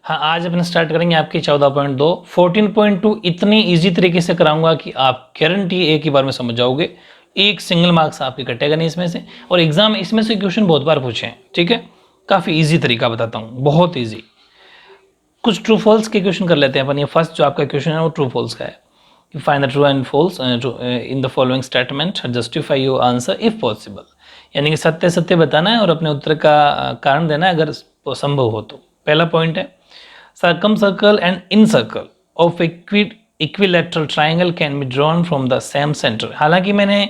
हाँ, आज अपन स्टार्ट करेंगे आपकी 14.2 14.2 इतनी इजी तरीके से कराऊंगा कि आप गारंटी एक ही बार में समझ जाओगे। एक सिंगल मार्क्स आपके कटेगा नहीं इसमें से, और एग्जाम इसमें से क्वेश्चन बहुत बार पूछे हैं। ठीक है, काफ़ी इजी तरीका बताता हूँ, बहुत इजी। कुछ ट्रू फॉल्स के क्वेश्चन कर लेते हैं अपन। ये फर्स्ट जो आपका क्वेश्चन है वो ट्रू फॉल्स का है। Find the true and falls in the following statement, justify your answer if possible. यानी कि सत्य सत्य बताना है और अपने उत्तर का कारण देना है अगर संभव हो तो। पहला पॉइंट है, circumcircle and incircle of equilateral triangle can be drawn from the same centre. हालांकि मैंने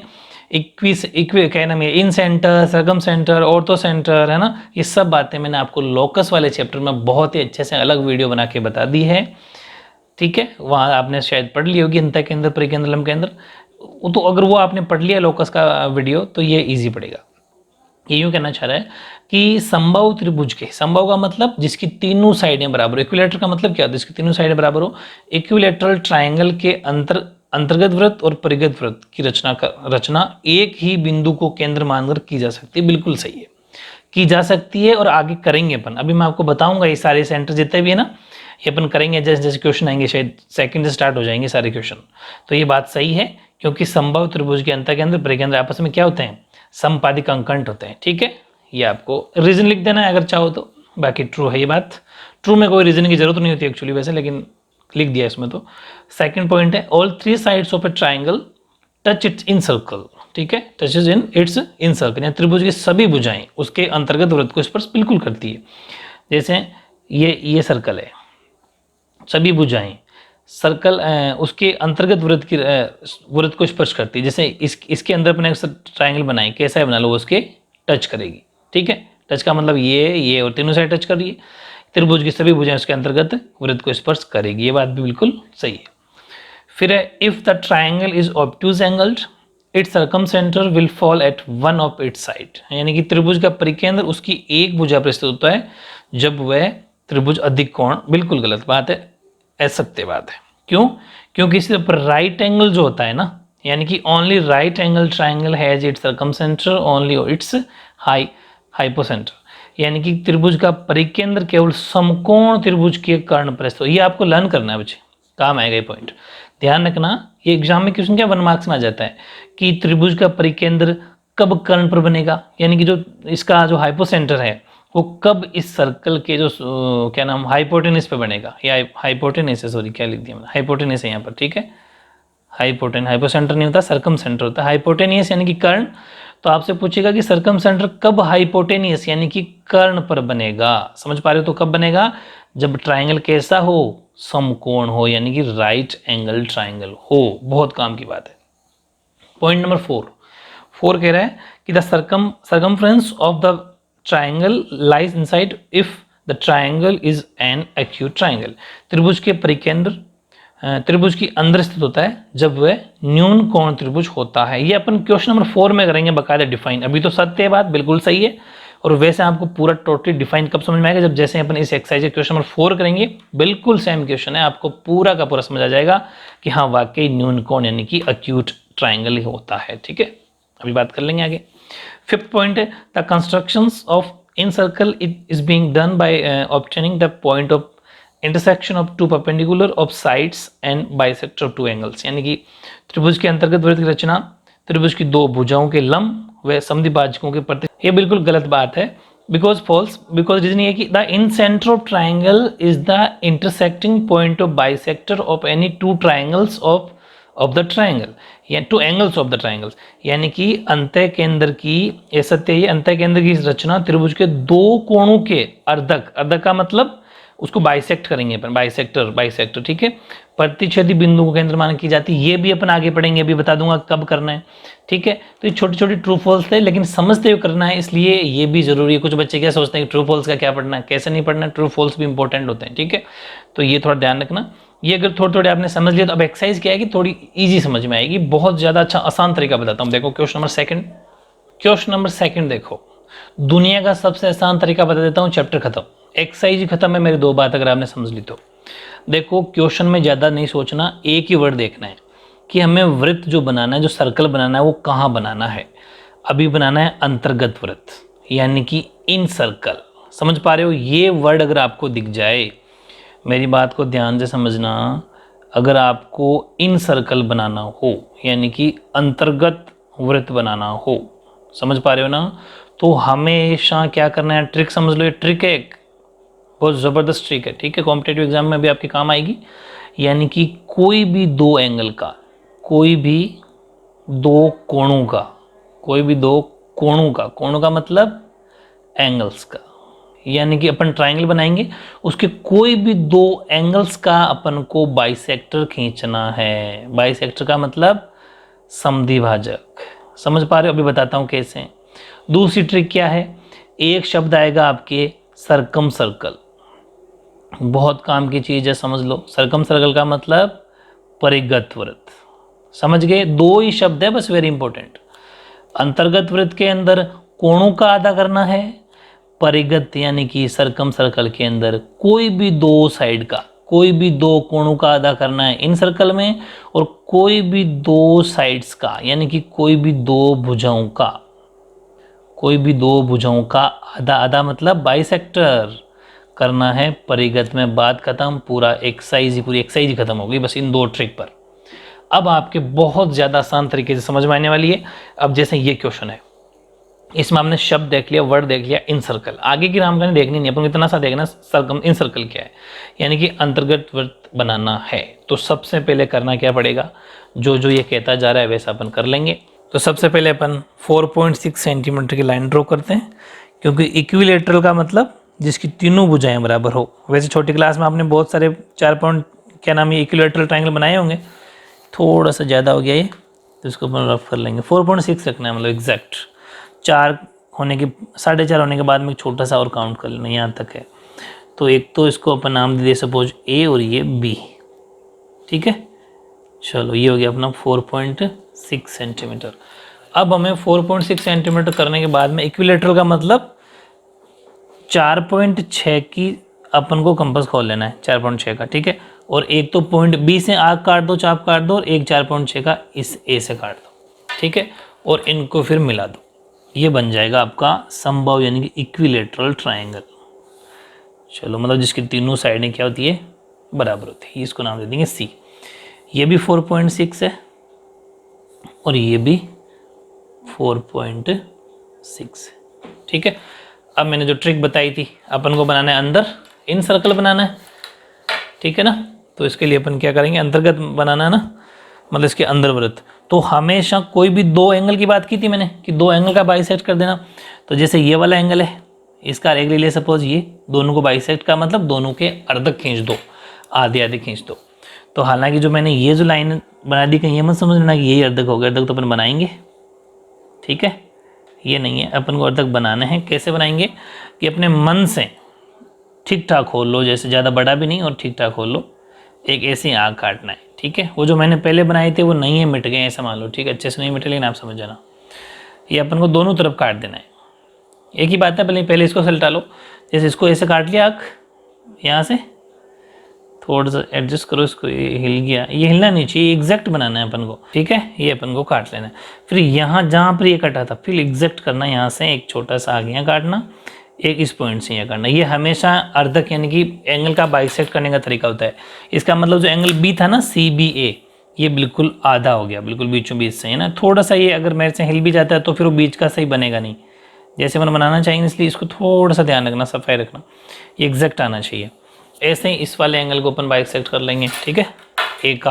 क्या नाम है, incentre, circumcentre, orthocentre, है ना, ये सब बातें मैंने आपको लोकस वाले चैप्टर में बहुत ही अच्छे से अलग वीडियो बना के बता दी है। ठीक है, वहाँ आपने शायद पढ़ ली होगी, अंतः केंद्र, परिकेंद्र, लंब केंद्र। तो अगर वो आपने पढ़ लिया लोकस का वीडियो तो ये इजी पड़ेगा। ये यूँ कहना चाह रहा है कि समबाहु त्रिभुज के, समबाहु का मतलब जिसकी तीनों साइडें बराबर हो, इक्विलैटरल का मतलब क्या होता है, जिसकी तीनों साइडें बराबर हो। इक्विलैटरल ट्राइंगल के अंतर्गत वृत्त और परिगत वृत्त की रचना एक ही बिंदु को केंद्र मानकर की जा सकती है। बिल्कुल सही है, की जा सकती है और आगे करेंगे अपन। अभी मैं आपको बताऊंगा ये सारे सेंटर जितने भी है ना, ये अपन करेंगे जैसे जैसे क्वेश्चन आएंगे, शायद सेकंड से स्टार्ट हो जाएंगे सारे क्वेश्चन। तो ये बात सही है, क्योंकि समबाहु त्रिभुज के अंतःकेंद्र परिकेंद्र आपस में क्या होते हैं, समपादिक अंकन होते हैं। ठीक है, ये आपको रीजन लिख देना है अगर चाहो तो, बाकी ट्रू है ये बात। ट्रू में कोई रीजन की जरूरत नहीं होती एक्चुअली वैसे, लेकिन लिख दिया इसमें तो। सेकंड पॉइंट है, all three sides of A triangle touch it's in circle. ठीक है, touches in it's in circle, यानी त्रिभुज की सभी भुजाएं उसके अंतर्गत वृत्त को स्पर्श बिल्कुल करती है। जैसे ये सर्कल है, सभी भुजाएं सर्कल उसके अंतर्गत वृत्त को स्पर्श करती है। जैसे इसके अंदर अपने ट्राइंगल बनाए, कैसा बना लो, वो उसके टच करेगी। ठीक है, टच का मतलब ये और तीनों साइड टच कर रही है। त्रिभुज की सभी भुजाएं उसके अंतर्गत वृत्त को स्पर्श करेगी, ये बात भी बिल्कुल सही है। फिर है, if the triangle is obtuse angled it's circum centre will fall eight one of its side. यानी कि त्रिभुज का परिकेंद्र उसकी एक भुजा पर स्थित होता है जब वह त्रिभुज अधिक कोण, बिल्कुल गलत बात है, असत्य बात है। क्यों? क्योंकि इसके ऊपर राइट एंगल जो होता है ना, यानी कि only right angle triangle has its circum centre only it's hypocentre. यानी कि त्रिभुज का परिकेंद्र केवल समकोण त्रिभुज के कर्ण पर स्थित। ये आपको लर्न करना है बच्चे, काम आएगा ये पॉइंट, ध्यान रखना। ये एग्जाम में क्वेश्चन क्या 1 मार्क्स में आ जाता है कि त्रिभुज का परिकेंद्र कब कर्ण पर बनेगा, यानी कि जो इसका जो हाइपोसेंटर है वो कब इस सर्कल के जो क्या नाम हाइपोटेनस पे बनेगा, या हाइपोटेनस है, सॉरी क्या लिख दिया मैंने, हाइपोटेनस है यहाँ पर। ठीक है, हाइपोसेंटर नहीं होता, सर्कम सेंटर होता है। हाइपोटेनियस यानी कि कर्ण। तो आपसे पूछेगा कि सर्कम सेंटर कब हाइपोटेनियस यानी कि कर्ण पर बनेगा। समझ पा रहे हो? तो कब बनेगा, जब ट्राइंगल कैसा हो, समकोण हो, यानी कि राइट एंगल ट्राइंगल हो। बहुत काम की बात है। पॉइंट नंबर 4 कह रहा है कि the circumference of the triangle lies inside if the triangle is an acute triangle. त्रिभुज के परिकेंद्र त्रिभुज की अंदर स्थित होता है जब वह न्यून कोण त्रिभुज होता है। ये अपन क्वेश्चन नंबर 4 में करेंगे बकायदा डिफाइन। अभी तो सत्य है बात, बिल्कुल सही है, और वैसे आपको पूरा टोटली डिफाइन कब समझ में आएगा, जब जैसे अपन इस एक्सरसाइज क्वेश्चन नंबर 4 करेंगे, बिल्कुल सेम क्वेश्चन है, आपको पूरा का पूरा समझ आ जाएगा कि हाँ वाकई न्यून कोण यानी कि एक्यूट ट्राइंगल ही होता है। ठीक है, अभी बात कर लेंगे आगे। 5th पॉइंट है, the constructions of incircle is being done by obtaining the point of intersection of two perpendicular of sides and bisector of two angles. यानी कि त्रिभुज के अंतर्गत वृत्त की रचना त्रिभुज की दो भुजाओं के लंब व समद्विभाजकों के प्रति। ये बिल्कुल गलत बात है, बिकॉज रीजन ये कि the incentre of triangle is the intersecting point of bisector of any two triangles of the triangle या two angles of the triangles. यानी कि अंतः केंद्र की, ये सत्य है, अंतः केंद्र की रचना त्रिभुज के दो कोणों के अर्धक का मतलब उसको बाइसेक्ट करेंगे अपन, बाइसेक्टर। ठीक है, प्रतिच्छेदी बिंदु को केंद्र मान की जाती है। ये भी अपन आगे पढ़ेंगे, अभी बता दूंगा कब करना है। ठीक है, तो ये छोटे छोटे ट्रू फॉल्स थे, लेकिन समझते हुए करना है, इसलिए ये भी जरूरी है। कुछ बच्चे क्या सोचते हैं कि ट्रू फॉल्स का क्या पढ़ना है, कैसे नहीं पढ़ना है, ट्रू फॉल्स भी इंपॉर्टेंट होते हैं। ठीक है, तो ये थोड़ा ध्यान रखना। ये अगर थोड़े थोड़े आपने समझ लिया तो अब एक्सरसाइज क्या है कि थोड़ी ईजी समझ में आएगी। बहुत ज्यादा अच्छा आसान तरीका बताता हूँ। देखो क्वेश्चन नंबर सेकंड देखो, दुनिया का सबसे आसान तरीका बता देता हूँ, चैप्टर खत्म, एक्सरसाइज खत्म है मेरी। 2 बात अगर आपने समझ ली तो देखो, क्वेश्चन में ज़्यादा नहीं सोचना, एक ही वर्ड देखना है कि हमें वृत्त जो बनाना है, जो सर्कल बनाना है, वो कहाँ बनाना है। अभी बनाना है अंतर्गत वृत्त, यानी कि इन सर्कल। समझ पा रहे हो? ये वर्ड अगर आपको दिख जाए मेरी बात को ध्यान से समझना। अगर आपको इन सर्कल बनाना हो, यानी कि अंतर्गत वृत्त बनाना हो, समझ पा रहे हो ना, तो हमेशा क्या करना है, ट्रिक समझ लो। ये ट्रिक है, एक बहुत ज़बरदस्त ट्रिक है, ठीक है, कॉम्पिटेटिव एग्जाम में भी आपके काम आएगी। यानी कि कोई भी दो एंगल का, कोई भी दो कोणों का, कोई भी दो कोणों का मतलब एंगल्स का, यानी कि अपन ट्राइंगल बनाएंगे, उसके कोई भी दो एंगल्स का अपन को बाइसेक्टर खींचना है। बाइसेक्टर का मतलब समद्विभाजक। समझ पा रहे हो? अभी बताता हूँ कैसे। दूसरी ट्रिक क्या है, एक शब्द आएगा आपके सरकम सर्कल, बहुत काम की चीज़ है, समझ लो। सरकम सर्कल का मतलब परिगत वृत्त। समझ गए? दो ही शब्द है बस, वेरी इंपॉर्टेंट। अंतर्गत वृत्त के अंदर कोणों का अदा करना है, परिगत यानी कि सरकम सर्कल के अंदर कोई भी दो साइड का, कोई भी दो कोणों का अदा करना है इन सर्कल में, और कोई भी दो साइड्स का, यानी कि कोई भी दो भुजाओं का, कोई भी दो भुजाओं का आधा मतलब बाइसेक्टर करना है परिगत में। बात खत्म, पूरा एक्सरसाइज ही, पूरी एक्सरसाइज ही खत्म हो गई बस इन दो ट्रिक पर। अब आपके बहुत ज़्यादा आसान तरीके से समझ में आने वाली है। अब जैसे ये क्वेश्चन है, इसमें हमने शब्द देख लिया, वर्ड देख लिया, इन सर्कल। आगे की रामकहानी देखनी नहीं, अपन इतना सा देखना सर्कम इन सर्कल क्या है, यानी कि अंतर्गत वृत्त बनाना है। तो सबसे पहले करना क्या पड़ेगा, जो जो ये कहता जा रहा है वैसा अपन कर लेंगे। तो सबसे पहले अपन 4.6 सेंटीमीटर की लाइन ड्रॉ करते हैं, क्योंकि इक्विलेटरल का मतलब जिसकी तीनों भुजाएं बराबर हो। वैसे छोटी क्लास में आपने बहुत सारे 4 पॉइंट क्या नाम है इक्विलेटरल ट्रायंगल बनाए होंगे, थोड़ा सा ज़्यादा हो गया ये, तो इसको अपन रफ कर लेंगे। 4.6 रखना है, मतलब एग्जैक्ट 4 होने के, 4.5 होने के बाद में एक छोटा सा और काउंट कर लेना, यहाँ तक है। तो एक तो इसको अपन नाम दे दिए सपोज ए, और ये बी, ठीक है। चलो ये हो गया अपना 4.6 सेंटीमीटर। अब हमें 4.6 सेंटीमीटर करने के बाद में इक्विलेटरल का मतलब 4.6 की अपन को कंपास खोल लेना है, 4.6 का, ठीक है। और एक तो पॉइंट बी से आग काट दो, चाप काट दो, और एक 4.6 का इस ए से काट दो, ठीक है। और इनको फिर मिला दो, ये बन जाएगा आपका समबाहु यानी कि इक्विलेटरल ट्रायंगल। चलो मतलब जिसकी तीनों साइडें क्या होती है, बराबर होती है। इसको नाम दे देंगे सी। ये भी 4.6 है और ये भी 4.6, ठीक है। अब मैंने जो ट्रिक बताई थी, अपन को बनाना है अंदर इन सर्कल बनाना है, ठीक है ना। तो इसके लिए अपन क्या करेंगे, अंतर्गत बनाना है ना, मतलब इसके अंदर वृत्त। तो हमेशा कोई भी दो एंगल की बात की थी मैंने कि दो एंगल का बाइसेक्ट कर देना। तो जैसे ये वाला एंगल है, इसका एक ले लिया सपोज, ये दोनों को बाइसेक्ट का मतलब दोनों के अर्धक खींच दो, आधे आधे खींच दो। तो हालांकि जो मैंने ये जो लाइन बना दी, कहीं ये मत समझ लेना कि यही अर्धक हो गया, अर्धक तो अपन बनाएंगे, ठीक है। ये नहीं है, अपन को अर्धक बनाने हैं। कैसे बनाएंगे कि अपने मन से ठीक ठाक खोल लो, जैसे ज़्यादा बड़ा भी नहीं और ठीक ठाक खोल लो, एक ऐसी आग काटना है, ठीक है। वो जो मैंने पहले बनाए थे वो नहीं है, मिट गए ऐसा मान लो, ठीक है। अच्छे से नहीं मिटे लेकिन आप समझ जाना, ये अपन को दोनों तरफ काट देना है। एक ही बात है, पहले इसको सलटा लो। जैसे इसको ऐसे काट लिया आग, यहाँ से थोड़ा सा एडजस्ट करो इसको, ये हिल गया, ये हिलना नहीं चाहिए, एग्जैक्ट बनाना है अपन को, ठीक है। ये अपन को काट लेना है। फिर यहाँ जहाँ पर ये कटा था फिर एग्जैक्ट करना, यहाँ से एक छोटा सा आगे यहाँ काटना, एक इस पॉइंट से यहाँ करना। ये हमेशा अर्धक यानी कि एंगल का बाइसेक्ट करने का तरीका होता है। इसका मतलब जो एंगल बी था ना, सी बी ए, ये बिल्कुल आधा हो गया, बिल्कुल बीचों बीच से है ना। थोड़ा सा ये अगर मेरे से हिल भी जाता है तो फिर वो बीच का सही बनेगा नहीं, जैसे मैंने बनाना चाहिए, इसलिए इसको थोड़ा सा ध्यान रखना, सफाई रखना, ये एग्जैक्ट आना चाहिए। ऐसे ही इस वाले एंगल को अपन बाइसेक्ट कर लेंगे, ठीक है। एक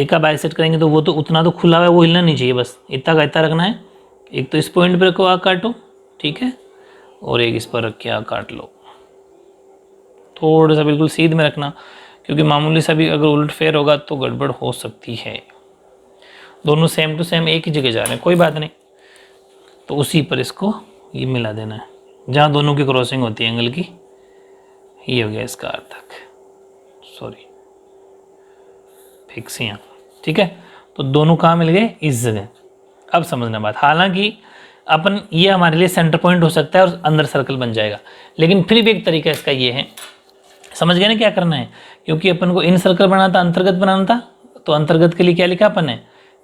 का बाइसेक्ट करेंगे तो वो तो उतना तो खुला हुआ है, वो हिलना नहीं चाहिए, बस इतना का इतना रखना है। एक तो इस पॉइंट पर रखो, आग काटो, ठीक है, और एक इस पर रख के आग काट लो। थोड़ा सा बिल्कुल सीध में रखना, क्योंकि मामूली सा भी अगर उलट फेर होगा तो गड़बड़ हो सकती है। दोनों सेम टू सेम एक ही जगह जा रहे हैं, कोई बात नहीं। तो उसी पर इसको ये मिला देना है, जहाँ दोनों की क्रॉसिंग होती है एंगल की। ये हो गया इसका अर्थक, सॉरी फिक्स यहाँ, ठीक है। तो दोनों कहाँ मिल गए, इस जगह। अब समझना बात, हालांकि अपन ये हमारे लिए सेंटर पॉइंट हो सकता है और अंदर सर्कल बन जाएगा, लेकिन फिर भी एक तरीका इसका ये है, समझ गए ना क्या करना है। क्योंकि अपन को इन सर्कल बनाना था, अंतर्गत बनाना था, तो अंतर्गत के लिए क्या लिखा अपन ने,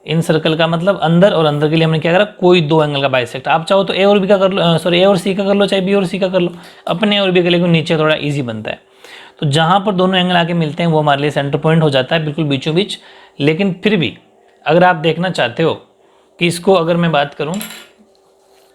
इन सर्कल का मतलब अंदर, और अंदर के लिए हमने क्या करा, कोई दो एंगल का बाइसेक्ट। आप चाहो तो ए और बी का कर लो, सॉरी ए और सी का कर लो, चाहे बी और सी का कर लो। अपने ए और बी के लिए नीचे थोड़ा ईजी बनता है। तो जहाँ पर दोनों एंगल आके मिलते हैं वो हमारे लिए सेंटर पॉइंट हो जाता है, बिल्कुल बीचों बीच। लेकिन फिर भी अगर आप देखना चाहते हो कि इसको अगर मैं बात करूँ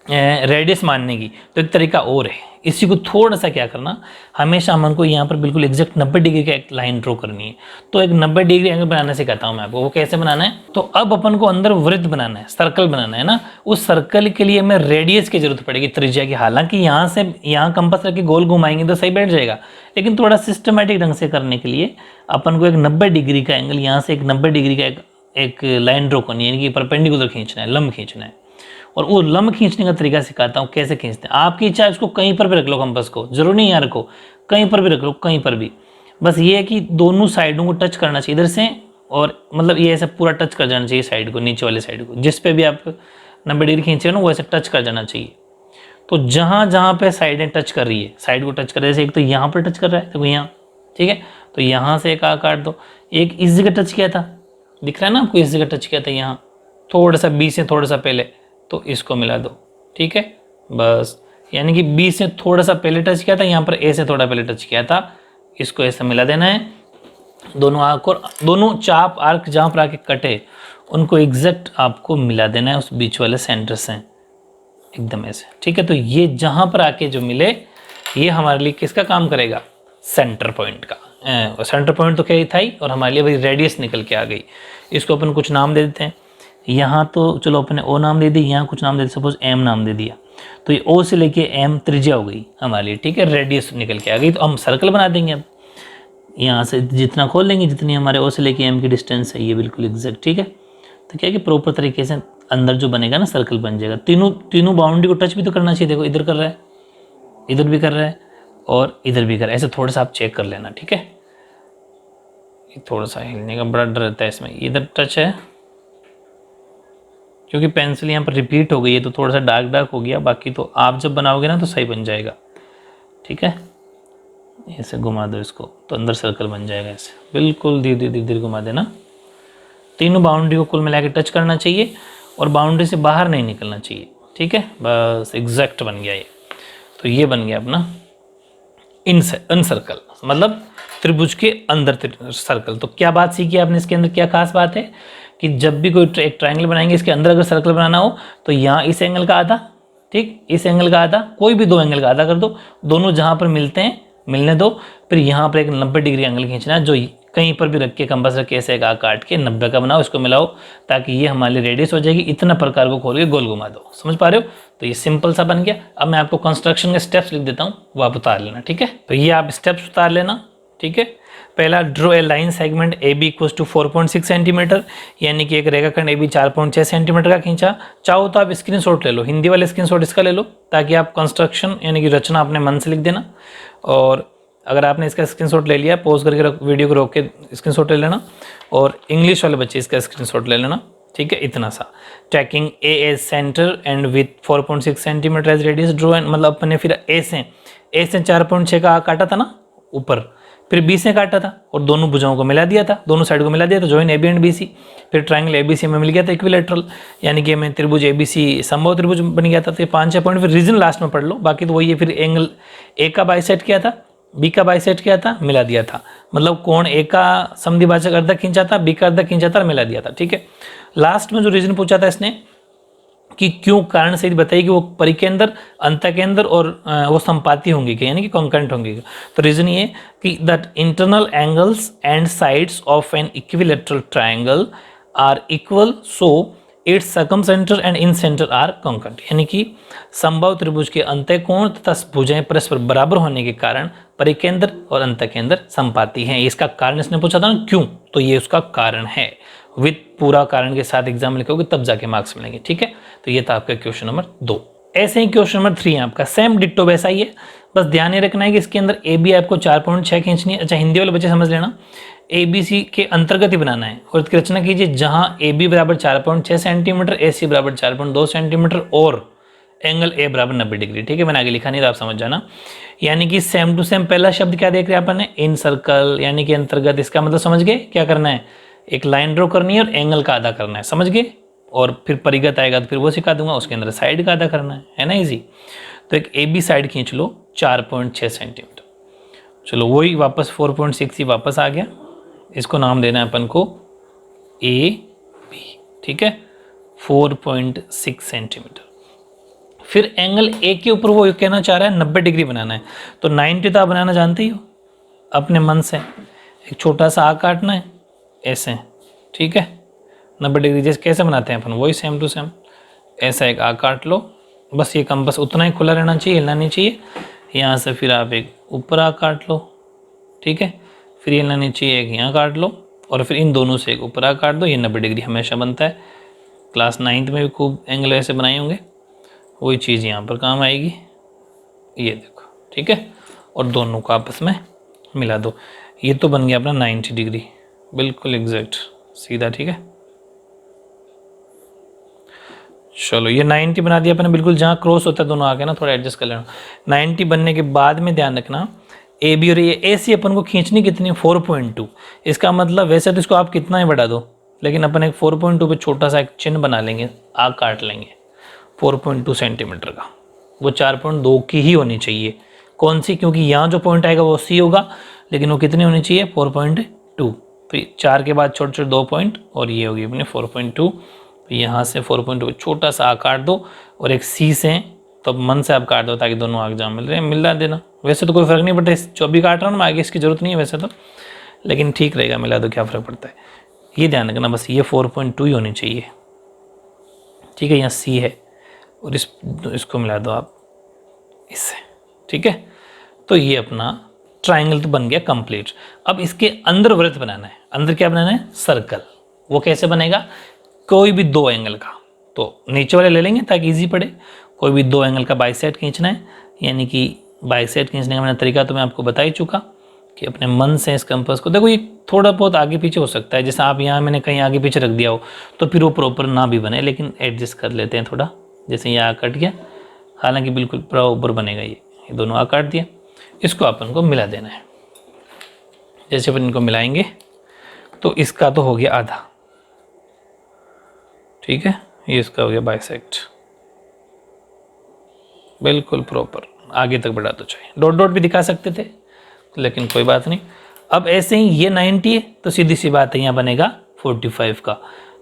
रेडियस मानने की, तो एक तरीका और है। इसी को थोड़ा सा क्या करना, हमेशा हमन को यहाँ पर बिल्कुल एग्जैक्ट 90 डिग्री का एक लाइन ड्रॉ करनी है। तो एक 90 डिग्री एंगल बनाना सिखाता हूँ मैं आपको, वो कैसे बनाना है। तो अब अपन को अंदर वृत्त बनाना है, सर्कल बनाना है ना। उस सर्कल के लिए हमें रेडियस की जरूरत पड़ेगी, त्रिज्या की। हालांकि यहाँ से यहाँ कंपास रख के गोल घुमाएंगे तो सही बैठ जाएगा, लेकिन थोड़ा सिस्टमेटिक ढंग से करने के लिए अपन को एक 90 डिग्री का एंगल, यहाँ से एक 90 डिग्री का एक लाइन ड्रॉ करनी है, यानी कि परपेंडिकुलर खींचना है, लंब खींचना है। और वो लंब खींचने का तरीका सिखाता हूँ कैसे खींचते हैं। आपकी इच्छा है उसको कहीं पर भी रख लो, कंपास को जरूर नहीं यहाँ रखो, कहीं पर भी रख लो, कहीं पर भी। बस ये है कि दोनों साइडों को टच करना चाहिए इधर से, और मतलब ये ऐसे पूरा टच कर जाना चाहिए साइड को, नीचे वाले साइड को, जिस पे भी आप 90 डिग्री खींचे ना वो ऐसे टच कर जाना चाहिए। तो जहाँ जहाँ पे साइडें टच कर रही है, साइड को टच कर रही है, जैसे एक तो यहाँ पर टच कर रहा है, देखो यहाँ, ठीक है। तो यहाँ से एक आर्क काट दो, एक इस जगह टच किया था, दिख रहा है ना आपको, इस जगह टच किया था यहाँ, थोड़ा सा बी से थोड़ा सा पहले, तो इसको मिला दो, ठीक है। बस यानी कि बी से थोड़ा सा पहले टच किया था, यहाँ पर ए से थोड़ा पहले टच किया था, इसको ऐसे मिला देना है। दोनों आर्क और दोनों चाप आर्क जहाँ पर आके कटे उनको एग्जैक्ट आपको मिला देना है उस बीच वाले सेंटर से, एकदम ऐसे, ठीक है। तो ये जहाँ पर आके जो मिले, ये हमारे लिए किसका काम करेगा, सेंटर पॉइंट का। सेंटर पॉइंट तो क्या ही था ही, और हमारे लिए भाई रेडियस निकल के आ गई। इसको अपन कुछ नाम दे देते हैं। यहाँ तो चलो अपने ओ नाम दे दी, यहाँ कुछ नाम दे दिया, सपोज एम नाम दे दिया। तो ये ओ से लेके एम त्रिज्या हो गई हमारे लिए, ठीक है, रेडियस निकल के आ गई। तो हम सर्कल बना देंगे। अब यहाँ से जितना खोल लेंगे, जितनी हमारे ओ से लेके एम की डिस्टेंस है, ये बिल्कुल एग्जैक्ट, ठीक है। तो क्या है कि प्रॉपर तरीके से अंदर जो बनेगा ना सर्कल बन जाएगा। तीनों बाउंड्री को टच भी तो करना चाहिए, देखो इधर कर रहा है, इधर भी कर रहा है, और इधर भी कर रहा है। ऐसे थोड़ा सा आप चेक कर लेना, ठीक है। थोड़ा सा हिलने का बड़ा डर रहता है इसमें। इधर टच है क्योंकि पेंसिल यहाँ पर रिपीट हो गई है, तो थोड़ा सा डार्क डार्क हो गया। बाकी तो आप जब बनाओगे ना तो सही बन जाएगा, ठीक है। ऐसे घुमा दो इसको, तो अंदर सर्कल बन जाएगा। ऐसे बिल्कुल धीरे धीरे धीरे घुमा देना। तीनों बाउंड्री को कुल मिला के टच करना चाहिए, और बाउंड्री से बाहर नहीं निकलना चाहिए, ठीक है। बस एग्जैक्ट बन गया ये। तो ये बन गया अपना इन सर्कल, मतलब त्रिभुज के अंदर सर्कल। तो क्या बात सीखी आपने इसके अंदर, क्या खास बात है कि जब भी कोई एक ट्रायंगल बनाएंगे, इसके अंदर अगर सर्कल बनाना हो तो यहाँ इस एंगल का आधा, ठीक, इस एंगल का आधा, कोई भी दो एंगल का आधा कर दो, दोनों जहाँ पर मिलते हैं मिलने दो। फिर यहाँ पर एक 90 डिग्री एंगल खींचना है, जो कहीं पर भी रख के कंपास रख के ऐसे एक काट के 90 का बनाओ, इसको मिलाओ, ताकि ये हमारे लिए रेडियस हो जाएगी। इतना प्रकार को खोल के गोल घुमा दो, समझ पा रहे हो। तो ये सिंपल सा बन गया। अब मैं आपको कंस्ट्रक्शन के स्टेप्स लिख देता हूँ, वो आप उतार लेना, ठीक है। तो ये आप स्टेप्स उतार लेना, ठीक है। पहला, draw a line segment A B equal to 4.6 centimetre, यानी कि एक रेखाखंड ए बी 4.6 सेंटीमीटर का खींचा। चाहो तो आप स्क्रीनशॉट ले लो, हिंदी वाले स्क्रीनशॉट इसका ले लो, ताकि आप कंस्ट्रक्शन यानी कि रचना अपने मन से लिख देना। और अगर आपने इसका स्क्रीनशॉट ले लिया, पॉज करके वीडियो को रोक के स्क्रीनशॉट ले लेना, और इंग्लिश वाले बच्चे इसका स्क्रीनशॉट ले लेना, ठीक है। इतना सा tracking A as centre and with 4.6 centimetre as radius draw, मतलब अपने फिर ए से 4.6 का काटा था ना ऊपर, फिर बी से काटा था और दोनों भुजाओं को मिला दिया था, दोनों साइड को मिला दिया था, join A B and B C. फिर ट्रायंगल ए बी सी में मिल गया था इक्विलेटरल, यानी कि मैं त्रिभुज ए बी सी संभव त्रिभुज बन गया था। तो ये 5-6 पॉइंट फिर रीजन लास्ट में पढ़ लो, बाकी तो वही है। फिर एंगल ए का बाइसेट किया था, बी का बाइसेट किया था, मिला दिया था, मतलब कोण ए का समद्विभाजक अर्धा खींचा था, बी का अर्धा खींचा था, मिला दिया था, ठीक है। लास्ट में जो रीजन पूछा था इसने कि क्यों, कारण सहित बताइए कि वो परिकेंद्र, अंतकेंद्र और वो संपाती होंगे क्या, यानी कि कॉन्करेंट होंगे। तो रीजन ये कि that internal angles and sides of an equilateral triangle are equal, so its circumcentre and incentre are concurrent, यानी कि संभव त्रिभुज के अंतःकोण तथा भुजाएं परस्पर बराबर होने के कारण परिकेंद्र और अंतकेंद्र संपाती हैं। इसका कारण इसने पूछा था ना, क्यों, तो ये उसका कारण है। विद पूरा कारण के साथ एग्जाम लिखोगे तब जाके मार्क्स मिलेंगे, ठीक है। तो ये था आपका क्वेश्चन नंबर 2। ऐसे ही क्वेश्चन नंबर 3 है आपका, सेम डिट्टो वैसा ही है, बस ध्यान ये रखना है कि इसके अंदर ए बी आपको 4.6 खींचनी है। अच्छा, हिंदी वाले बच्चे समझ लेना, ए बी सी के अंतर्गत ही बनाना है, और इसकी रचना कीजिए जहां ए बी बराबर 4.6 सेंटीमीटर, ए सी बराबर 4.2 सेंटीमीटर और एंगल ए बराबर 90 डिग्री, ठीक है। मैंने आगे लिखा नहीं था, आप समझ जाना। यानी कि सेम टू सेम पहला शब्द क्या देख रहे हैं अपन ने, इन सर्कल, यानी कि अंतर्गत। इसका मतलब समझ गए क्या करना है, एक लाइन ड्रॉ करनी है और एंगल का आधा करना है, समझ गए। और फिर परिगत आएगा तो फिर वो सिखा दूंगा, उसके अंदर साइड का आधा करना है ना, इजी। तो एक ए बी साइड खींच लो 4.6 सेंटीमीटर। चलो वही वापस 4.6 ही वापस आ गया, इसको नाम देना है अपन को ए बी, ठीक है, 4.6 सेंटीमीटर। फिर एंगल ए के ऊपर वो कहना चाह रहा है 90 डिग्री बनाना है, तो 90 तो आप बनाना जानते ही हो अपने मन से, एक छोटा सा आग काटना है ऐसे, ठीक है, 90 डिग्री जैसे कैसे बनाते हैं अपन वही सेम टू सेम, ऐसा एक आग काट लो, बस ये कंपास उतना ही खुला रहना चाहिए, हिलना नहीं चाहिए। यहाँ से फिर आप एक ऊपर आग काट लो, ठीक है, फिर हिलना नहीं चाहिए, एक यहाँ काट लो, और फिर इन दोनों से एक ऊपर आग काट दो, ये 90 डिग्री हमेशा बनता है। क्लास 9th में भी खूब एंगल ऐसे बनाए होंगे, वही चीज़ यहाँ पर काम आएगी, ये देखो, ठीक है, और दोनों को आपस में मिला दो, ये तो बन गया अपना 90 डिग्री, बिल्कुल एग्जैक्ट सीधा, ठीक है। चलो ये 90 बना दिया अपने, बिल्कुल जहाँ क्रॉस होता है दोनों आगे ना थोड़ा एडजस्ट कर लेना। 90 बनने के बाद में ध्यान रखना ए बी और ए सी अपन को खींचनी कितनी है 4.2, इसका मतलब वैसे तो इसको आप कितना ही बढ़ा दो, लेकिन अपन एक 4.2 पे छोटा सा एक चिन्ह बना लेंगे, आग काट लेंगे 4.2 सेंटीमीटर का, वो 4.2 की ही होनी चाहिए। कौन सी, क्योंकि यहाँ जो पॉइंट आएगा वो सी होगा, लेकिन वो कितनी होनी चाहिए 4.2, तो 4 के बाद छोटे छोटे 2 पॉइंट और ये होगी अपने 4.2, तो यहाँ से 4.2 छोटा सा आग काट दो, और एक सी से तो मन से आप काट दो ताकि दोनों आग जहाँ मिल रहे हैं मिला देना। वैसे तो कोई फर्क नहीं पड़ता, जो भी काट रहा हूँ मैं आगे इसकी जरूरत नहीं है वैसे तो, लेकिन ठीक रहेगा, मिला दो क्या फ़र्क पड़ता है। ये ध्यान रखना बस, ये 4.2 ही होनी चाहिए, ठीक है, यहाँ सी है, और इसको मिला दो आप इससे, ठीक है। तो ये अपना ट्राइंगल तो बन गया कंप्लीट। अब इसके अंदर वृत्त बनाना है, अंदर क्या बनाना है सर्कल। वो कैसे बनेगा, कोई भी 2 एंगल का, तो नीचे वाले ले लेंगे ताकि इजी पड़े, कोई भी 2 एंगल का बाइसेक्ट खींचना है, यानी कि बाइसेक्ट खींचने का मैंने तरीका तो मैं आपको बता ही चुका कि अपने मन से इस कंपास को देखो, ये थोड़ा बहुत आगे पीछे हो सकता है, जैसे आप यहाँ मैंने कहीं आगे पीछे रख दिया हो तो फिर वो प्रॉपर ना भी बने, लेकिन एडजस्ट कर लेते हैं थोड़ा, जैसे ये आग कट गया, हालांकि बिल्कुल प्रॉपर बनेगा, ये दोनों आग काट दिया, इसको अपन को मिला देना है। जैसे अपन इनको मिलाएंगे तो इसका तो हो गया आधा, ठीक है, ये इसका हो गया बाइसेक्ट, बिल्कुल प्रॉपर, आगे तक बढ़ा तो चाहिए, डॉट डॉट भी दिखा सकते थे लेकिन कोई बात नहीं। अब ऐसे ही ये 90 है तो सीधी सी बात है यहाँ बनेगा 45 का,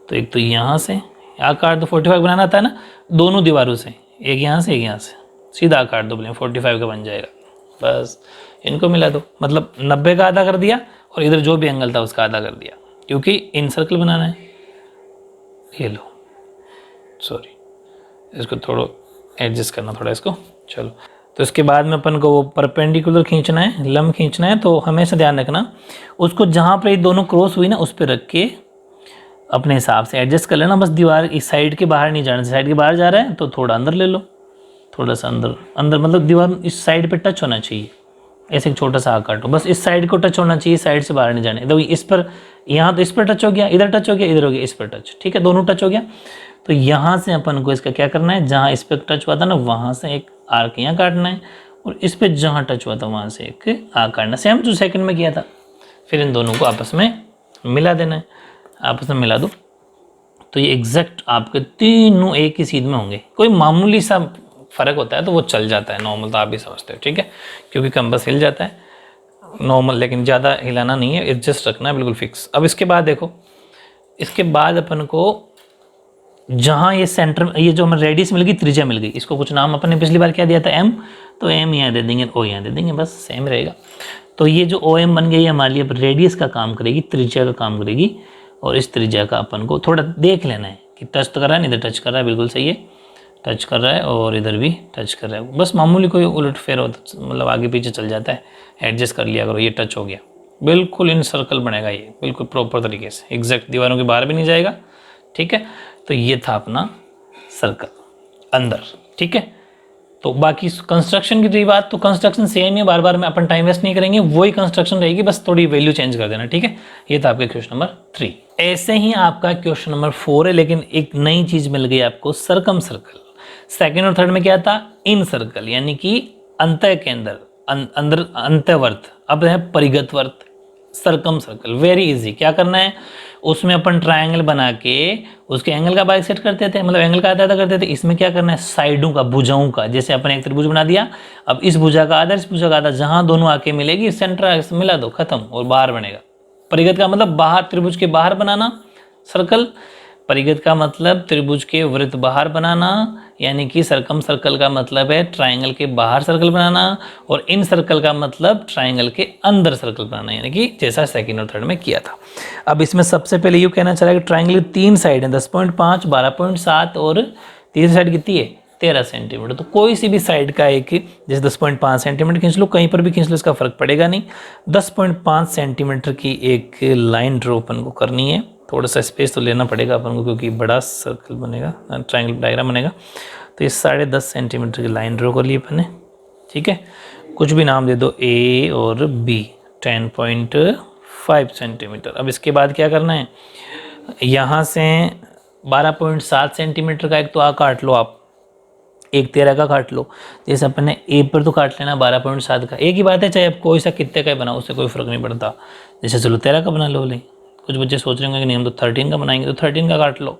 तो एक तो यहाँ से आकार तो 45 बनाना आता है ना, दोनों दीवारों से, एक यहाँ से एक यहाँ से, सीधा आकार दो बोले 45 का बन जाएगा। बस इनको मिला दो, मतलब 90 का आधा कर दिया और इधर जो भी एंगल था उसका आधा कर दिया, क्योंकि इन सर्कल बनाना है। ये लो, सॉरी, इसको थोड़ा एडजस्ट करना थोड़ा इसको। चलो, तो इसके बाद में अपन को वो परपेंडिकुलर खींचना है, लंब खींचना है, तो हमेशा ध्यान रखना उसको जहाँ पर ये दोनों क्रॉस हुई ना उस पर रख के अपने हिसाब से एडजस्ट कर लेना। बस दीवार इस साइड के बाहर नहीं जाना, साइड के बाहर जा रहा है तो थोड़ा अंदर ले लो, थोड़ा सा अंदर अंदर, मतलब दीवार इस साइड पे टच होना चाहिए, ऐसे एक छोटा सा आग काटो, बस इस साइड को टच होना चाहिए, साइड से बाहर नहीं जाने। तो इस पर, यहाँ तो इस पर टच हो गया, इधर टच हो गया, इधर हो गया, इस पर टच, ठीक है, दोनों टच हो गया। तो यहाँ से अपन को इसका क्या करना है, जहाँ इस पर टच हुआ था ना वहाँ से एक आर्क यहाँ काटना है, और इस पर जहाँ टच हुआ था वहाँ से एक आर्क काटना, सेम जो सेकंड में किया था। फिर इन दोनों को आपस में मिला देना है, आपस में मिला दो तो ये एग्जैक्ट आपके तीनों एक ही सीध में होंगे। कोई मामूली सा फर्क होता है तो वो चल जाता है, नॉर्मल तो आप भी समझते हो, ठीक है, क्योंकि कंपास हिल जाता है नॉर्मल, लेकिन ज़्यादा हिलाना नहीं है, एडजस्ट रखना है बिल्कुल फिक्स। अब इसके बाद देखो, इसके बाद अपन को जहाँ ये सेंटर, ये जो हमें रेडियस मिल गई, त्रिज्या मिल गई, इसको कुछ नाम अपन ने पिछली बार क्या दिया था एम, तो एम यहाँ दे देंगे, ओ यहाँ दे देंगे, बस सेम रहेगा। तो ये जो ओ एम बन गई हमारे लिए रेडियस का काम करेगी, त्रिज्या का काम करेगी, और इस त्रिज्या का अपन को थोड़ा देख लेना है कि टच तो कर रहा है, इधर टच कर रहा है, बिल्कुल सही है, टच कर रहा है, और इधर भी टच कर रहा है, बस मामूली कोई उलट फेर होता, मतलब आगे पीछे चल जाता है, एडजस्ट कर लिया करो। ये टच हो गया, बिल्कुल इन सर्कल बनेगा, ये बिल्कुल प्रॉपर तरीके से एग्जैक्ट, दीवारों के बाहर भी नहीं जाएगा, ठीक है। तो ये था अपना सर्कल अंदर, ठीक है। तो बाकी कंस्ट्रक्शन की रही बात, तो कंस्ट्रक्शन सेम है, बार बार में अपन टाइम वेस्ट नहीं करेंगे, वही कंस्ट्रक्शन रहेगी, बस थोड़ी वैल्यू चेंज कर देना, ठीक है। ये था आपका क्वेश्चन नंबर 3। ऐसे ही आपका क्वेश्चन नंबर 4 है, लेकिन एक नई चीज मिल गई आपको, सर्कम सर्कल। सेकेंड और थर्ड में क्या था, इन सर्कल, यानी कि अंतः के अंदर, अंदर अंतःवर्त, अब है परिगत वर्त, सर्कम सर्कल, वेरी इजी। क्या करना है, उसमें अपन ट्रायंगल बना के उसके एंगल का बाइसेक्ट करते थे, मतलब एंगल का आधा करते थे। इसमें क्या करना है, साइडों का, भुजाओं का, जैसे अपन एक त्रिभुज बना दिया, अब इस भुजा का आधा, इस भुजा का आधा, जहां दोनों आके मिलेगी सेंटर मिला दो, खत्म, और बाहर बनेगा। परिगत का मतलब बाहर, त्रिभुज के बाहर बनाना सर्कल, परिगत का मतलब त्रिभुज के वृत्त बाहर बनाना, यानी कि सर्कम सर्कल का मतलब है ट्रायंगल के बाहर सर्कल बनाना, और इन सर्कल का मतलब ट्रायंगल के अंदर सर्कल बनाना, यानी कि जैसा सेकंड और थर्ड में किया था। अब इसमें सबसे पहले ये कहना चला कि ट्रायंगल की 3 साइड है, 10.5, 12.7 और तीसरी साइड कितनी है, 13 सेंटीमीटर। तो कोई सी भी साइड का एक, जैसे 10.5 सेंटीमीटर खींच लो, कहीं पर भी खींच लो, इसका फर्क पड़ेगा नहीं। 10.5 सेंटीमीटर की एक लाइन ड्रॉ अपन को करनी है। थोड़ा सा स्पेस तो लेना पड़ेगा अपन को, क्योंकि बड़ा सर्कल बनेगा, ट्रायंगल डायग्राम बनेगा। तो ये 10.5 सेंटीमीटर की लाइन ड्रॉ कर ली अपन ने, ठीक है। कुछ भी नाम दे दो, ए और बी, 10.5 सेंटीमीटर। अब इसके बाद क्या करना है, यहाँ से 12.7 सेंटीमीटर का एक तो काट लो आप, एक 13 का काट लो। जैसे अपन ने ए पर तो काट लेना 12.7 का, एक ही बात है, चाहे आप कोई सा कितने का बनाओ, उससे कोई फर्क नहीं पड़ता। जैसे चलो 13 का बना लो, ले कुछ बच्चे सोच रहे होंगे कि नहीं हम तो 13 का बनाएंगे, तो 13 का काट लो।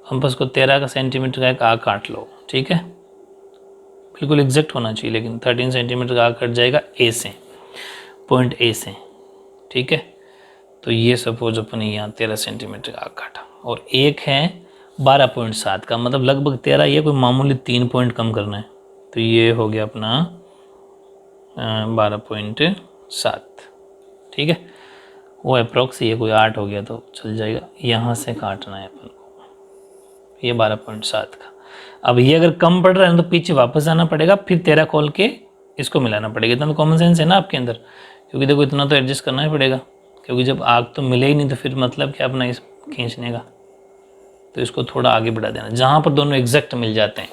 हम बस को 13 का सेंटीमीटर का एक आग काट लो, ठीक है, बिल्कुल एग्जैक्ट होना चाहिए, लेकिन 13 सेंटीमीटर का आग कट जाएगा ए से, पॉइंट ए से, ठीक है। तो ये सपोज अपन यहाँ 13 सेंटीमीटर का आग काटा, और एक है 12.7 का, मतलब लगभग 13, ये कोई मामूली 3 पॉइंट कम करना है, तो ये हो गया अपना 12.7, ठीक है। वो अप्रॉक्स ये कोई 8 हो गया तो चल जाएगा। यहाँ से काटना है अपन को, ये 12.7 का। अब ये अगर कम पड़ रहा है तो पीछे वापस आना पड़ेगा, फिर 13 खोल के इसको मिलाना पड़ेगा। इतना तो कॉमन सेंस है ना आपके अंदर, क्योंकि देखो इतना तो एडजस्ट करना ही पड़ेगा, क्योंकि जब आग तो मिले ही नहीं तो फिर मतलब क्या अपना इस खींचने का। तो इसको थोड़ा आगे बढ़ा देना, जहाँ पर दोनों एग्जैक्ट मिल जाते हैं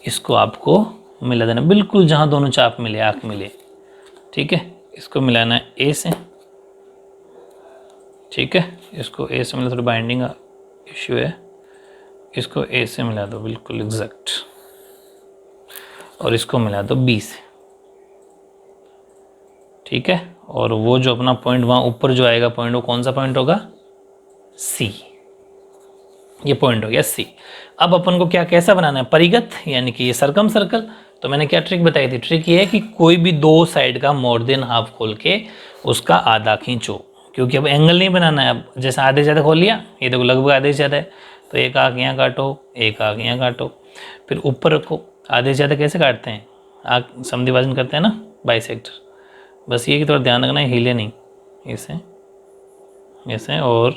इसको आपको मिला देना, बिल्कुल जहाँ दोनों चाप मिले, आँख मिले, ठीक है। इसको मिलाना है ए से, ठीक है। इसको ए से मिला, थोड़ी बाइंडिंग का इश्यू है, इसको ए से मिला दो बिल्कुल एग्जैक्ट, और इसको मिला दो बी से, ठीक है। और वो जो अपना पॉइंट वहाँ ऊपर जो आएगा पॉइंट, वो कौन सा पॉइंट होगा, सी, ये पॉइंट हो गया सी। अब अपन को क्या कैसा बनाना है, परिगत, यानी कि ये सर्कम सर्कल। तो मैंने क्या ट्रिक बताई थी, ट्रिक ये है कि कोई भी दो साइड का मोर देन हाफ खोल के उसका आधा खींचो, क्योंकि अब एंगल नहीं बनाना है। अब जैसे आधे से ज़्यादा खोल लिया, ये देखो लगभग आधे से ज़्यादा है, तो एक आँख यहाँ काटो, एक आँख यहाँ काटो, फिर ऊपर रखो। आधे से ज़्यादा कैसे काटते हैं, आँख समद्विभाजन करते हैं ना, बाइसेक्टर। बस ये कि थोड़ा ध्यान रखना है, हिले नहीं, ऐसे ऐसे और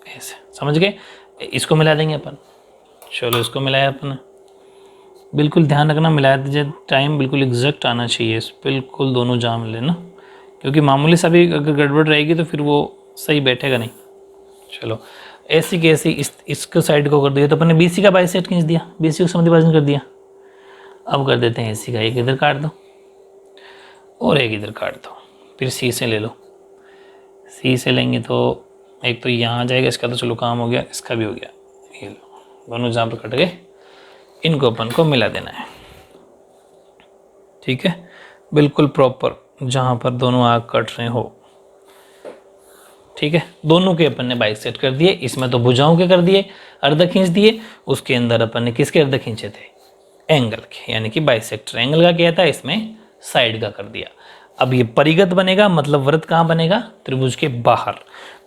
ऐसे, समझ गए। इसको मिला देंगे अपन, चलो इसको मिलाया अपन, बिल्कुल ध्यान रखना, मिलाया दीजिए, टाइम बिल्कुल एग्जैक्ट आना चाहिए, बिल्कुल दोनों जाम लेना, क्योंकि मामूली सा भी अगर गड़बड़ रहेगी तो फिर वो सही बैठेगा नहीं। चलो ऐसी की ऐसी इसको साइड को कर दिया, तो अपन ने बीसी का बाइसेक्ट खींच दिया, बीसी को समद्विभाजन कर दिया। अब कर देते हैं एसी का, एक इधर काट दो और एक इधर काट दो, फिर सी से ले लो। सी से लेंगे तो एक तो यहाँ आ जाएगा, इसका तो चलो काम हो गया, इसका भी हो गया, ये लो, दोनों जहाँ पर कट गए इनको अपन को मिला देना है, ठीक है, बिल्कुल प्रॉपर जहाँ पर दोनों आग कट रहे हो, ठीक है। दोनों के अपन ने बाइसेक्ट कर दिए, इसमें तो भुजाओं के कर दिए, अर्ध खींच दिए, उसके अंदर अपन ने किसके अर्ध खींचे थे, एंगल के, यानी कि बाइसेक्टर एंगल का किया था, इसमें साइड का कर दिया। अब ये परिगत बनेगा, मतलब वृत्त कहाँ बनेगा, त्रिभुज के बाहर,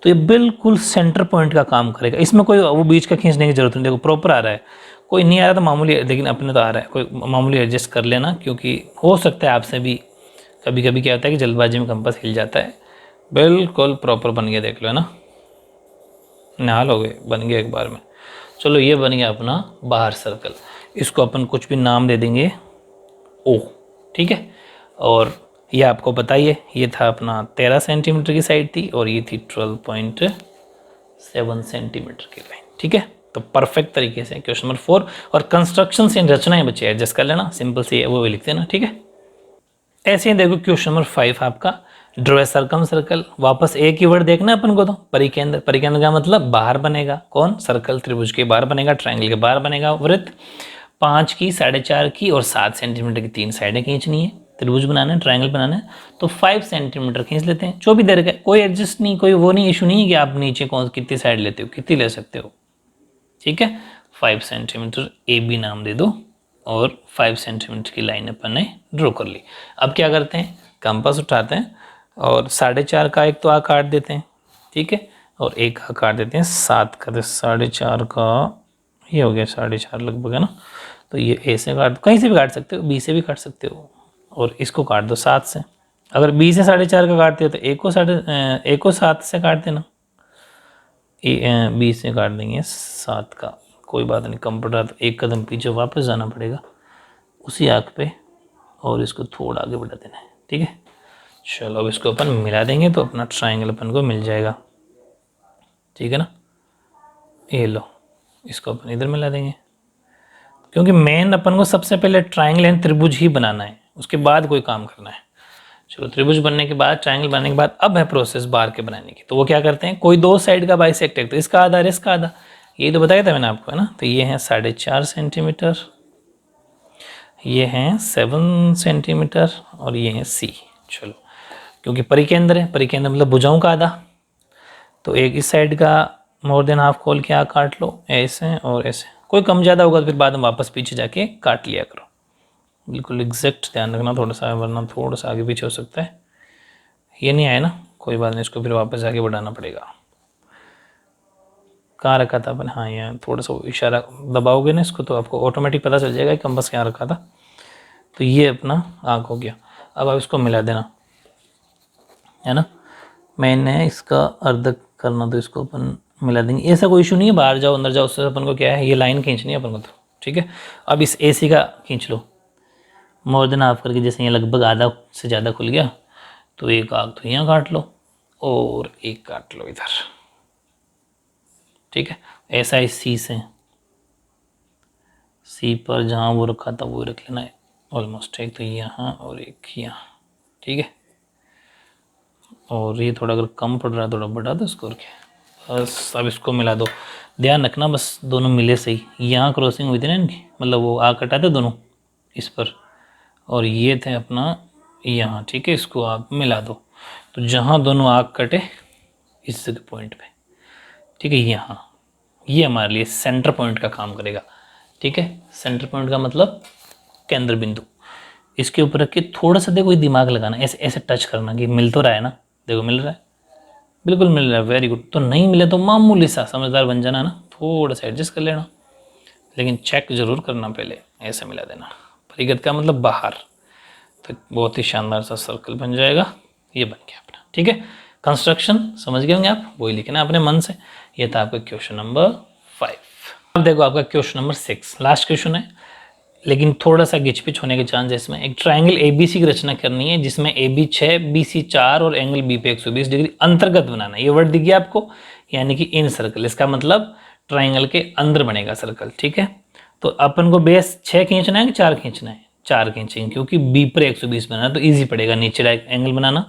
तो ये बिल्कुल सेंटर पॉइंट का काम करेगा। इसमें कोई वो बीच का खींचने की जरूरत नहीं, देखो प्रॉपर आ रहा है, कोई नहीं आ रहा तो मामूली, लेकिन अपने तो आ रहा है, कोई मामूली एडजस्ट कर लेना, क्योंकि हो सकता है आपसे भी कभी कभी क्या होता है कि जल्दबाजी में कंपास हिल जाता है। बिल्कुल प्रॉपर बन गया, देख लो, है ना, निहाल हो गए, बन गया एक बार में। चलो ये बन गया अपना बाहर सर्कल, इसको अपन कुछ भी नाम दे देंगे ओ, ठीक है। और ये आपको बताइए, ये था अपना 13 सेंटीमीटर की साइड थी, और ये थी 12.7 सेंटीमीटर की लाइन, ठीक है। तो परफेक्ट तरीके से क्वेश्चन नंबर 4, और कंस्ट्रक्शन से रचनाएं बच्चे एडजस्ट कर लेना, सिंपल से वो भी लिख देना, ठीक है। ऐसे ही देखो क्वेश्चन नंबर 5 आपका, ड्रॉ ए सर्कम सर्कल। वापस एक ही वर्ड देखना है अपन को, तो परिकेंद्र, परिकेंद्र का मतलब बाहर बनेगा, कौन, सर्कल, त्रिभुज के बाहर बनेगा, ट्रायंगल के बाहर बनेगा वृत्त। 5 की, 4.5 की और 7 सेंटीमीटर की 3 साइडें खींचनी है, त्रिभुज बनाना है, ट्रायंगल बनाना है, तो 5 सेंटीमीटर खींच लेते हैं। जो भी दे रखा है, कोई एडजस्ट नहीं, कोई वो नहीं, इशू नहीं है कि आप नीचे कौन कितनी साइड लेते हो, कितनी ले सकते हो, ठीक है। 5 सेंटीमीटर ए बी नाम दे दो और 5 सेंटीमीटर की लाइन अपन ने ड्रॉ कर ली। अब क्या करते हैं, कंपास उठाते हैं और 4.5 का एक तो आग काट देते हैं, ठीक है, और एक आग काट देते हैं 7 का, तो 4.5 का ये हो गया 4.5 लगभग, है ना। तो ये ए से काट दो, कहीं से भी काट सकते हो, बी से भी काट सकते हो, और इसको काट दो 7 से। अगर बी से 4.5 का काटते हो तो ए को 7 से काट देना, बी से काट देंगे 7 का, कोई बात नहीं, कंप्यूटर तो एक कदम पीछे वापस जाना पड़ेगा उसी आग पे, और इसको थोड़ा आगे बढ़ा देना है, ठीक है। चलो अब इसको अपन मिला देंगे तो अपना ट्रायंगल अपन को मिल जाएगा, ठीक है ना। ये लो, इसको अपन इधर मिला देंगे, क्योंकि मेन अपन को सबसे पहले ट्रायंगल एंड त्रिभुज ही बनाना है, उसके बाद कोई काम करना है। चलो त्रिभुज बनने के बाद, ट्रायंगल बनने के बाद अब है प्रोसेस बार के बनाने की। तो वो क्या करते हैं, कोई दो साइड का बाइसेक्ट है, तो इसका आधा और इसका आधा, ये तो बताया था मैंने आपको, है ना। तो ये है 4.5 सेंटीमीटर, ये हैं 7 सेंटीमीटर, और ये है सी। चलो क्योंकि परिकेंद्र है, परिकेंद्र मतलब भुजाओं का आधा, तो एक इस साइड का मोर देन हाफ खोल के काट लो, ऐसे और ऐसे, कोई कम ज़्यादा होगा तो फिर बाद में वापस पीछे जाके काट लिया करो, बिल्कुल एग्जैक्ट ध्यान रखना थोड़ा सा, वरना थोड़ा सा आगे पीछे हो सकता है। ये नहीं आया ना, कोई बात नहीं, इसको फिर वापस आगे बढ़ाना पड़ेगा। कहाँ रखा था अपन, हाँ यहाँ थोड़ा सा इशारा दबाओगे ना इसको तो आपको ऑटोमेटिक पता चल जाएगा कि कंपास कहाँ रखा था। तो ये अपना आँख हो गया। अब आप इसको मिला देना, है ना। मैंने इसका अर्ध करना, तो इसको अपन मिला देंगे, ऐसा कोई इशू नहीं है, बाहर जाओ अंदर जाओ, उससे अपन को क्या है, ये लाइन खींचनी है अपन को, तो ठीक है। अब इस AC का खींच लो मोर देन हाफ करके, जैसे ये लगभग आधा से ज़्यादा खुल गया, तो एक आग तो यहाँ काट लो और एक काट लो इधर, ठीक है। ऐसा ही सी से, सी पर जहाँ वो रखा था वो रख लेना है ऑलमोस्ट, एक तो यहाँ और एक यहाँ, ठीक है। और ये थोड़ा अगर कम पड़ रहा है थोड़ा बढ़ा दो इसको करके, बस। अब इसको मिला दो, ध्यान रखना बस दोनों मिले सही। यहाँ क्रॉसिंग हुई थी ना इनकी, मतलब वो आग कटा थे दोनों इस पर, और ये थे अपना यहाँ, ठीक है। इसको आप मिला दो, तो जहाँ दोनों आग कटे इस पॉइंट पे, ठीक है, यहाँ ये हमारे लिए सेंटर पॉइंट का काम करेगा, ठीक है। सेंटर पॉइंट का मतलब केंद्र बिंदु। इसके ऊपर रख के थोड़ा सा देखो दिमाग लगाना, ऐसे ऐसे टच करना कि मिल तो रहा है ना, देखो मिल रहा है, बिल्कुल मिल रहा है, वेरी गुड। तो नहीं मिले तो मामूली सा समझदार बन जाना ना, थोड़ा सा एडजस्ट कर लेना, लेकिन चेक जरूर करना पहले, ऐसे मिला देना। परिगत का मतलब बाहर, तो बहुत ही शानदार सा सर्कल बन जाएगा, ये बन गया अपना, ठीक है। कंस्ट्रक्शन समझ गए होंगे आप, वही लिखना अपने मन से। ये था आपका क्वेश्चन नंबर 5। अब देखो आपका क्वेश्चन नंबर 6, लास्ट क्वेश्चन है, लेकिन थोड़ा सा गिचपिच होने के चांस है इसमें। एक ट्रायंगल ABC की रचना करनी है, जिसमें AB 6, BC 4 और एंगल B पे 120 डिग्री अंतर्गत बनाना है। ये वर्ड दिख गया आपको, यानी कि इन सर्कल, इसका मतलब ट्रायंगल के अंदर बनेगा सर्कल, ठीक है। तो अपन को बेस 6 खींचना है कि 4 खींचना है, 4 खींचेंगे, क्योंकि B पर 120 बनाना है तो ईजी पड़ेगा नीचे एंगल बनाना।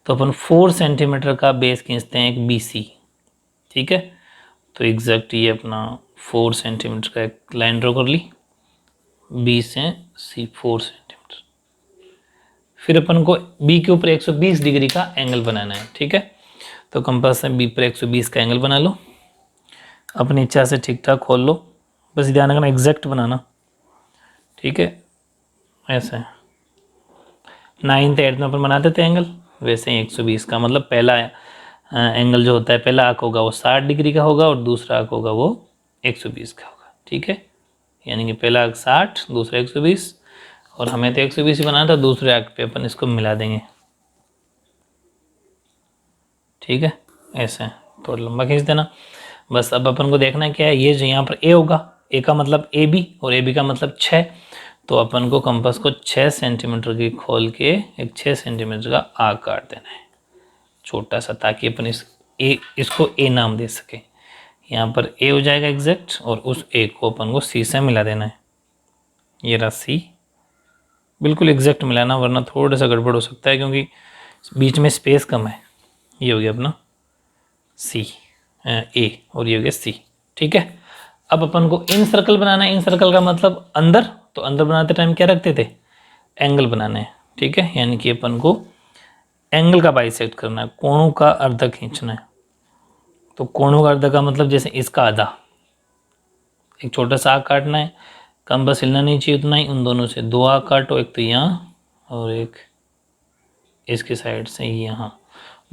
तो अपन 4 सेंटीमीटर का बेस खींचते हैं एक BC, ठीक है। तो एग्जैक्ट ये अपना 4 सेंटीमीटर का एक लाइन ड्रॉ कर ली, B से C 4 सेंटीमीटर। फिर अपन को B के ऊपर 120 डिग्री का एंगल बनाना है, ठीक है। तो कंपास से B पर 120 का एंगल बना लो, अपनी इच्छा से ठीक ठाक खोल लो, बस ध्यान रखना एग्जैक्ट बनाना, ठीक है। ऐसे 9th 8th में अपन बनाते थे एंगल, वैसे ही 120 का, मतलब पहला एंगल जो होता है, पहला आर्क होगा वो 60 डिग्री का होगा और दूसरा आर्क होगा वो 120 का होगा, ठीक है। यानी कि पहला आर्क 60, दूसरा 120, और हमें तो 120 ही बनाना था, दूसरे आर्क पे अपन इसको मिला देंगे, ठीक है। ऐसे थोड़ा लंबा खींच देना बस। अब अपन को देखना है क्या है, ये जो यहाँ पर A होगा, A का मतलब AB और AB का मतलब 6, तो अपन को कंपास को 6 सेंटीमीटर की खोल के एक 6 सेंटीमीटर का आर्क काट देना है छोटा सा, ताकि अपन इसको A नाम दे सके। यहाँ पर A हो जाएगा एग्जैक्ट, और उस A को अपन को C से मिला देना है। ये रहा C, बिल्कुल एग्जैक्ट मिलाना, वरना थोड़ा सा गड़बड़ हो सकता है क्योंकि बीच में स्पेस कम है। ये हो गया अपना C A, और ये हो गया C, ठीक है। अब अपन को इन सर्कल बनाना है। इन सर्कल का मतलब अंदर, तो अंदर बनाते टाइम क्या रखते थे, एंगल बनाने हैं, ठीक है, यानी कि अपन को एंगल का बाइसेक्ट करना है, कोणों का अर्धा खींचना है। तो कोणों का अर्धा का मतलब जैसे इसका आधा, एक छोटा सा आग काटना है, कम बस हिलना नहीं चाहिए उतना ही। उन दोनों से 2 आग काटो, एक तो यहाँ और एक इसके साइड से यहाँ,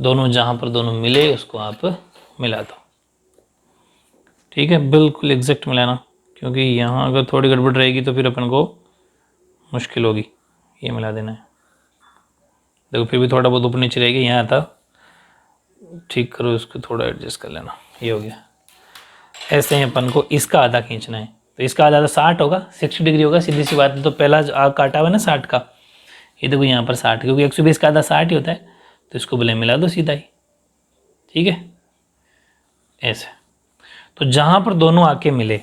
दोनों जहाँ पर दोनों मिले उसको आप मिला दो। ठीक है, बिल्कुल एग्जैक्ट मिलाना, क्योंकि यहाँ अगर थोड़ी गड़बड़ रहेगी तो फिर अपन को मुश्किल होगी। ये मिला देना है, देखो फिर भी थोड़ा बहुत ऊपर नीचे रहेगी, यहाँ आता ठीक करो इसको, थोड़ा एडजस्ट कर लेना, ये हो गया। ऐसे ही अपन को इसका आधा खींचना है, तो इसका आधा तो 60 होगा, 60 डिग्री होगा, सीधी सी बात है। तो पहला जो आग काटा हुआ है ना 60 का, ये देखो यहाँ पर 60, क्योंकि 120 का आधा 60 ही होता है, तो इसको भले मिला दो सीधा ही। ठीक है, ऐसे। तो जहाँ पर दोनों आके मिले,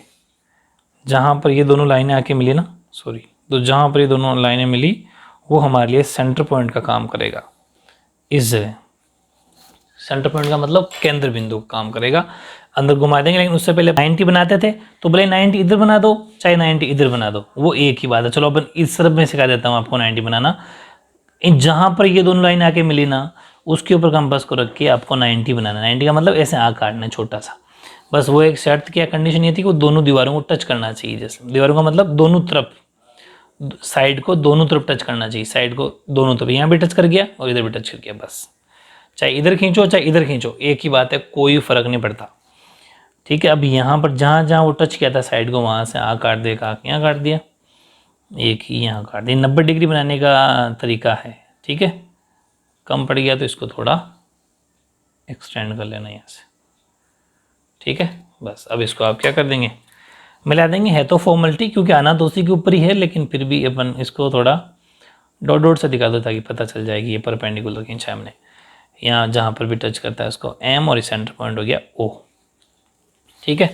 जहाँ पर ये दोनों लाइनें आके मिली ना, सॉरी, तो जहाँ पर ये दोनों लाइनें मिली वो हमारे लिए सेंटर पॉइंट का काम करेगा। इस जगह सेंटर पॉइंट का मतलब केंद्र बिंदु काम करेगा। अंदर घुमा देंगे, लेकिन उससे पहले 90 बनाते थे, तो भले 90 इधर बना दो चाहे 90 इधर बना दो, वो एक ही बात है। चलो अपन इस तरफ में सिखा देता हूँ आपको 90 बनाना। जहाँ पर ये दोनों लाइन आके मिली ना, उसके ऊपर कंपास को रख के आपको 90 बनाना। 90 का मतलब ऐसे आग काटना है छोटा सा, बस वो एक शर्त क्या कंडीशन ये थी कि वो दोनों दीवारों को टच करना चाहिए। जैसे दीवारों का मतलब दोनों तरफ, साइड को दोनों तरफ टच करना चाहिए, साइड को दोनों तरफ, यहाँ भी टच कर गया और इधर भी टच कर गया, बस। चाहे इधर खींचो चाहे इधर खींचो, एक ही बात है, कोई फर्क नहीं पड़ता। ठीक है, अब यहाँ पर जहाँ जहाँ वो टच किया था साइड को, वहाँ से आग काट दे, आग यहाँ काट दिया, एक ही यहाँ काट दिया। 90 डिग्री बनाने का तरीका है। ठीक है, कम पड़ गया तो इसको थोड़ा एक्सटेंड कर लेना यहाँ से। ठीक है, बस अब इसको आप क्या कर देंगे, मिला देंगे। है तो फॉर्मेलिटी, क्योंकि आना तो उसी के ऊपर ही है, लेकिन फिर भी अपन इसको थोड़ा डॉट डॉट से दिखा दो ताकि पता चल जाए कि ये परपेंडिकुलर खींचा हमने। यहाँ जहाँ पर भी टच करता है उसको एम, और इस सेंटर पॉइंट हो गया ओ। ठीक है,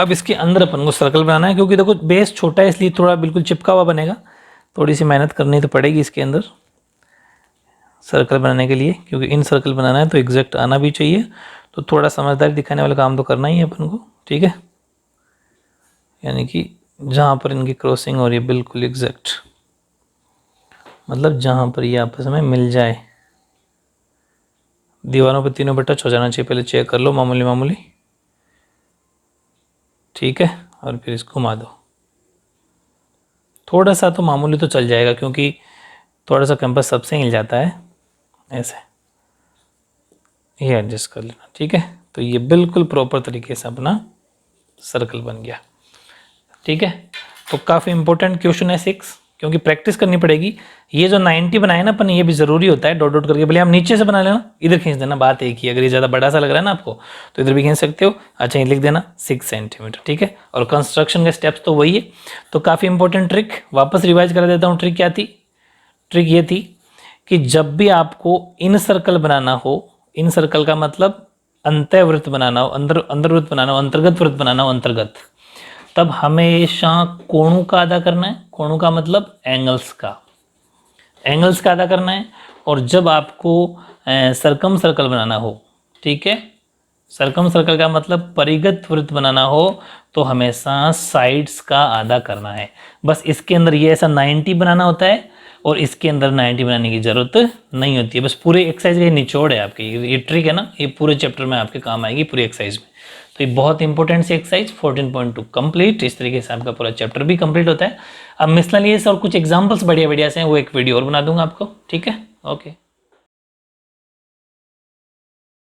अब इसके अंदर अपन को सर्कल बनाना है, क्योंकि देखो बेस छोटा है इसलिए थोड़ा बिल्कुल चिपका हुआ बनेगा, थोड़ी सी मेहनत करनी तो पड़ेगी इसके अंदर सर्कल बनाने के लिए, क्योंकि इन सर्कल बनाना है तो एग्जैक्ट आना भी चाहिए। तो थोड़ा समझदारी दिखाने वाला काम तो करना ही है अपन को। ठीक है, यानी कि जहाँ पर इनकी क्रॉसिंग हो रही है बिल्कुल एग्जैक्ट, मतलब जहाँ पर ये आपस में मिल जाए, दीवारों पर तीनों पर टच हो जाना चाहिए। पहले चेक कर लो मामूली मामूली। ठीक है, और फिर इसको घुमा दो, थोड़ा सा तो मामूली तो चल जाएगा, क्योंकि थोड़ा सा कंपास सबसे हिल जाता है। ऐसे ये एडजस्ट कर लेना। ठीक है, तो ये बिल्कुल प्रॉपर तरीके से अपना सर्कल बन गया। ठीक है, तो काफ़ी इंपॉर्टेंट क्वेश्चन है 6, क्योंकि प्रैक्टिस करनी पड़ेगी। ये जो 90 बनाए ना अपन, ये भी ज़रूरी होता है, डॉट डॉट करके। भले हम नीचे से बना लेना, इधर खींच देना, बात एक ही। अगर ये ज़्यादा बड़ा सा लग रहा है ना आपको, तो इधर भी खींच सकते हो। अच्छा, ये लिख देना 6 सेंटीमीटर। ठीक है, और कंस्ट्रक्शन के स्टेप्स तो वही है। तो काफ़ी इंपॉर्टेंट ट्रिक वापस रिवाइज करा देता हूँ। ट्रिक क्या थी? ट्रिक ये थी कि जब भी आपको इन सर्कल बनाना हो, इन सर्कल का मतलब अंतःवृत्त बनाना हो, अंदर वृत्त बनाना हो, अंतर्गत वृत्त बनाना हो, अंतर्गत, तब हमेशा कोणों का अदा करना है। कोणों का मतलब एंगल्स का, एंगल्स का अदा करना है। और जब आपको सरकम सर्कल बनाना हो, ठीक है, सरकम सर्कल का मतलब परिगत वृत्त बनाना हो, तो हमेशा साइड्स का आधा करना है। बस इसके अंदर ये ऐसा 90 बनाना होता है, और इसके अंदर 90 बनाने की जरूरत नहीं होती है। बस पूरे एक्सरसाइज का निचोड़ है आपकी, ये ट्रिक है ना, ये पूरे चैप्टर में आपके काम आएगी, पूरी एक्सरसाइज में। तो ये बहुत इंपॉर्टेंट सी एक्सरसाइज 14.2 कंप्लीट। इस तरीके से आपका पूरा चैप्टर भी कंप्लीट होता है। अब मिसलेनियस और कुछ एग्जांपल्स बढ़िया बढ़िया से हैं, वो एक वीडियो और बना दूंगा आपको। ठीक है, ओके।